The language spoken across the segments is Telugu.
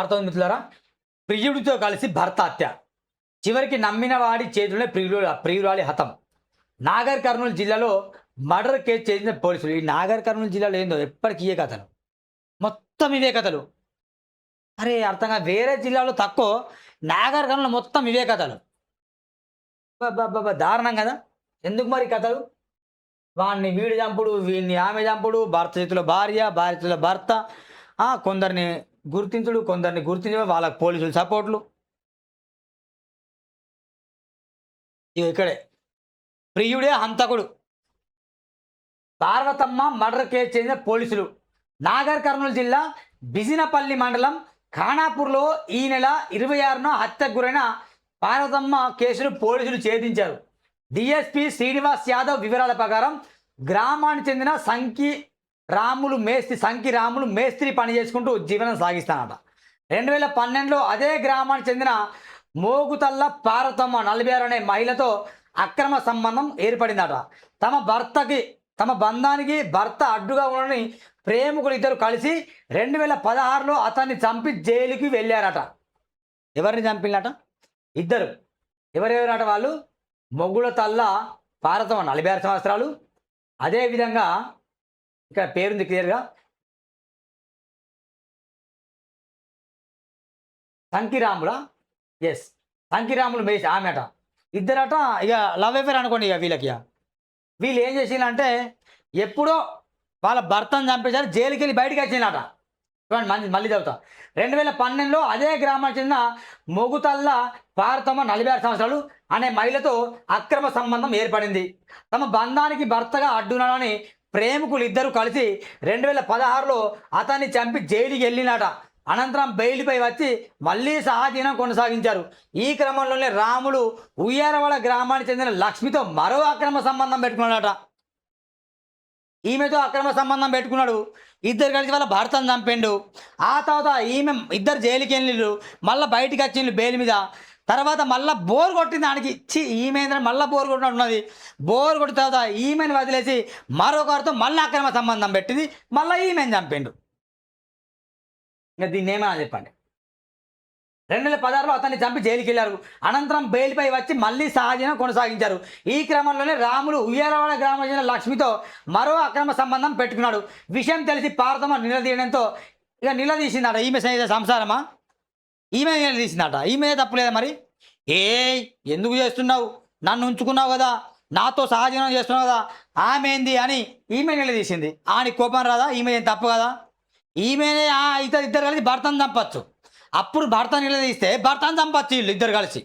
మారుతోంది మిత్రులారా. ప్రియుడితో కలిసి భర్త హత్య, చివరికి నమ్మిన వాడి చేతిలోనే ప్రియురాలి హతం. నాగర్ కర్నూలు జిల్లాలో మర్డర్ కేసు చేసిన పోలీసులు. ఈ నాగర్ కర్నూలు జిల్లాలో ఏందో ఎప్పటికీ ఇవే కథలు, మొత్తం ఇవే కథలు. అరే అర్థంగా వేరే జిల్లాలో తక్కువ, నాగర్ కర్నూలు మొత్తం ఇవే కథలు. దారుణం కదా. ఎందుకు మరి కథలు? వాడిని వీడు చంపుడు, వీడిని ఆమె చంపుడు, భర్త చేతిలో భార్య, భార్య చేతిలో భర్త. కొందరిని గుర్తించుడు, కొందరిని గుర్తించడం, వాళ్ళకి పోలీసులు సపోర్ట్లు. ఇక్కడే ప్రియుడే హంతకుడు. పార్వతమ్మ మర్డర్ కేసు చెందిన పోలీసులు. నాగర్ కర్నూలు జిల్లా బిజినపల్లి మండలం ఖానాపూర్లో ఈ నెల 26న హత్యకు గురైన పార్వతమ్మ కేసును పోలీసులు ఛేదించారు. డిఎస్పీ శ్రీనివాస్ యాదవ్ వివరాల ప్రకారం గ్రామానికి చెందిన సంకి రాములు మేస్త్రి పని చేసుకుంటూ జీవనం సాగిస్తానట. 2012లో అదే గ్రామానికి చెందిన మోగుతల్ల పార్వతమ్మ 46 అనే మహిళతో అక్రమ సంబంధం ఏర్పడిందట. తమ బంధానికి భర్త అడ్డుగా ఉండని ప్రేమికులు ఇద్దరు కలిసి 2016లో అతన్ని చంపి జైలుకి వెళ్ళారట. ఎవరిని చంపినట? ఇద్దరు. ఎవరెవరట వాళ్ళు? మొగుల తల్ల పార్వతమ్మ 46 సంవత్సరాలు. అదేవిధంగా ఇక్కడ పేరుంది క్లియర్గా, సంకిరాములా, ఎస్ సంకిరాములు మేసి ఆమె అట. ఇద్దరట ఇక లవ్ అఫేర్ అనుకోండి. ఇక వీళ్ళు ఏం చేసిందంటే ఎప్పుడో వాళ్ళ భర్తను చంపేశారు, జైలుకి వెళ్ళి బయటకు వచ్చిందట. చూడండి మళ్ళీ చదువుతా. 2012లో అదే గ్రామానికి చెందిన మొగుతల్ల పార్వతమ్మ 46 సంవత్సరాలు అనే మహిళతో అక్రమ సంబంధం ఏర్పడింది. తమ బంధానికి భర్తగా అడ్డునని ప్రేమికులు ఇద్దరు కలిసి 2016లో అతన్ని చంపి జైలుకి వెళ్ళినట. అనంతరం బెయిల్పై వచ్చి మళ్ళీ సహజీవనం కొనసాగించారు. ఈ క్రమంలోనే రాములు ఉయ్యారవాడ గ్రామానికి చెందిన లక్ష్మితో మరో అక్రమ సంబంధం పెట్టుకున్నాడట. ఈమెతో అక్రమ సంబంధం పెట్టుకున్నాడు. ఇద్దరు కలిసి వాళ్ళ భర్తను చంపిండు. ఆ తర్వాత ఈమె ఇద్దరు జైలుకి వెళ్ళిండ్రు, మళ్ళీ బయటికి వచ్చిండ్రు బెయిల్ మీద. తర్వాత మళ్ళీ బోర్ కొట్టింది దానికి. ఈమె మళ్ళీ బోర్ కొట్టినట్టున్నది. బోర్ కొట్టిన తర్వాత ఈమెను వదిలేసి మరొకరితో మళ్ళీ అక్రమ సంబంధం పెట్టింది, మళ్ళీ ఈమెను చంపిండు. ఇంకా దీన్ని ఏమైనా చెప్పండి. 2016లో అతన్ని చంపి జైలుకి వెళ్ళారు. అనంతరం బెయిల్పై వచ్చి మళ్ళీ సహజీవనం కొనసాగించారు. ఈ క్రమంలోనే రాములు ఉయ్యారవాడ గ్రామం చెందిన లక్ష్మితో మరో అక్రమ సంబంధం పెట్టుకున్నాడు. విషయం తెలిసి పార్వతమ్మ నిలదీయడంతో ఇక నిలదీసిందట. ఈమె సంసారమా? ఈమె నిలదీసిందట. ఈమె తప్పులేదా మరి? ఎందుకు చేస్తున్నావు, నన్ను ఉంచుకున్నావు కదా, నాతో సహజీవనం చేస్తున్నావు కదా, ఆమె ఏంది అని ఈమె నిలదీసింది. ఆని కోపం రాదా? ఈమె ఏం తప్పు కదా? ఈమెనే ఇద్దరు కలిసి భర్తను చంపచ్చు. అప్పుడు భర్త నిలదీస్తే భర్తను చంపచ్చు వీళ్ళు ఇద్దరు కలిసి.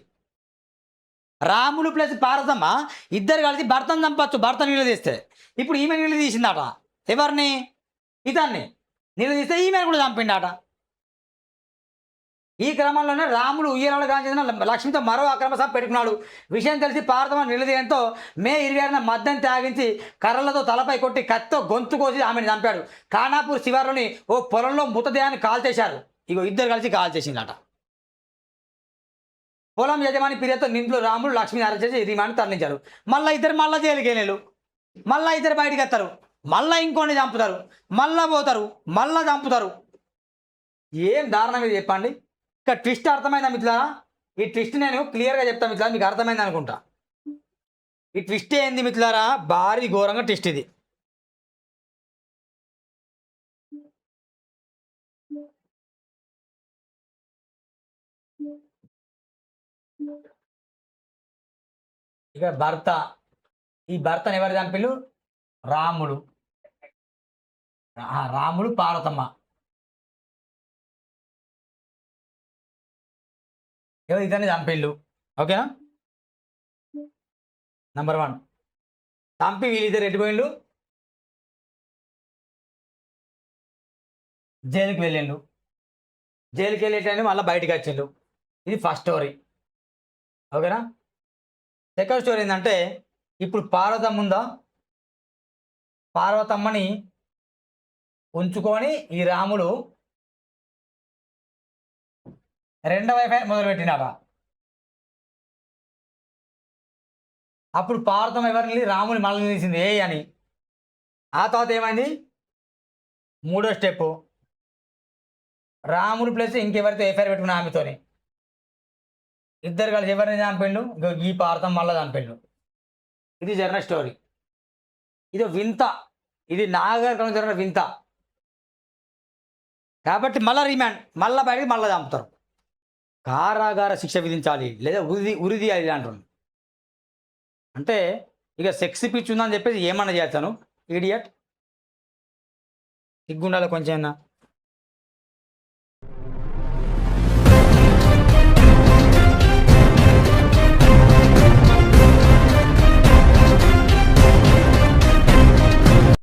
రాములు ప్లస్ పార్వతమ్మ ఇద్దరు కలిసి భర్తను చంపచ్చు భర్త నిలదీస్తే. ఇప్పుడు ఈమె నిలదీసిందట. ఎవరిని? ఇతన్ని నిలదీస్తే ఈమెను కూడా చంపిండట. ఈ క్రమంలోనే రాములు ఉయ్యాల చెందిన లక్ష్మితో మరో అక్రమ సభ పెట్టుకున్నాడు. విషయం తెలిసి పార్వతమ్మ నిలదీయడంతో మే 26న మద్యం త్యాగించి కర్రలతో తలపై కొట్టి కత్తితో గొంతు కోసి ఆమెను చంపాడు. ఖానాపూర్ శివారులోని ఓ పొలంలో మృతదేహాన్ని కాల్చేశారు. ఇద్దరు కలిసి కాల్చేసిందట. పొలం యజమాని ఫిర్యాదుతో నింట్లో రాములు లక్ష్మిని అరెస్ట్ చేసి రిమాండ్ తరలించారు. మళ్ళీ ఇద్దరు జైలుకి వెళ్ళారు. మళ్ళీ ఇద్దరు బయటికి వస్తారు, మళ్ళీ ఇంకోని చంపుతారు, మళ్ళీ పోతారు, మళ్ళీ చంపుతారు. ఏం దారుణం ఇది చెప్పండి. ఇక ట్విస్ట్ అర్థమైందా మిత్రులారా? ఈ ట్విస్ట్ నేను క్లియర్గా చెప్తాను మిత్రులారా, మీకు అర్థమైంది అనుకుంటా. ఈ ట్విస్ట్ ఏంది మిత్రులారా? భారీ ఘోరంగా ట్విస్ట్ ఇది. ఇక ఈ భర్తను ఎవరు చంపిళ్ళు? రాములు పార్వతమ్మ. ఇతన్ని చంపిళ్ళు. ఓకేనా? నంబర్ 1 చంపి వీళ్ళిద్దరు ఎట్టిపోయిండు? జైలుకి వెళ్ళిండు. జైలుకి వెళ్ళేటండి మళ్ళీ బయటకు వచ్చిండు. ఇది ఫస్ట్ స్టోరీ. ఓకేనా? సెకండ్ స్టోరీ ఏంటంటే, ఇప్పుడు పార్వతమ్మ ఉందా, పార్వతమ్మని ఉంచుకొని ఈ రాములు రెండవ వైఫై మొదలుపెట్టినాక అప్పుడు పార్వతమ్మ ఎవరిని? రాముని మళ్ళీ నిలిచింది అని. ఆ తర్వాత ఏమైంది? మూడో స్టెప్ రాముడు ప్లస్ ఇంకెవరితో ఎఫ్ఐఆర్ పెట్టుకున్న ఆమెతోని ఇద్దరు కలిసి ఎవరిని చంపిండు ఇంకో ఈ పార్థం మళ్ళా చంపిండు. ఇది జరిగిన స్టోరీ. ఇది వింత, ఇది నాగరికం జరిగిన వింత. కాబట్టి మళ్ళా రిమాండ్, మళ్ళా బయటకి మళ్ళా చంపుతారు. కారాగార శిక్ష విధించాలి లేదా ఉరి తీయాలి అంటున్నాను. అంటే ఇక సెక్స్ పిచ్చి ఉందని చెప్పేసి ఏమన్నా చేస్తాను. ఈడియట్ సిగ్గుండాలి కొంచెం.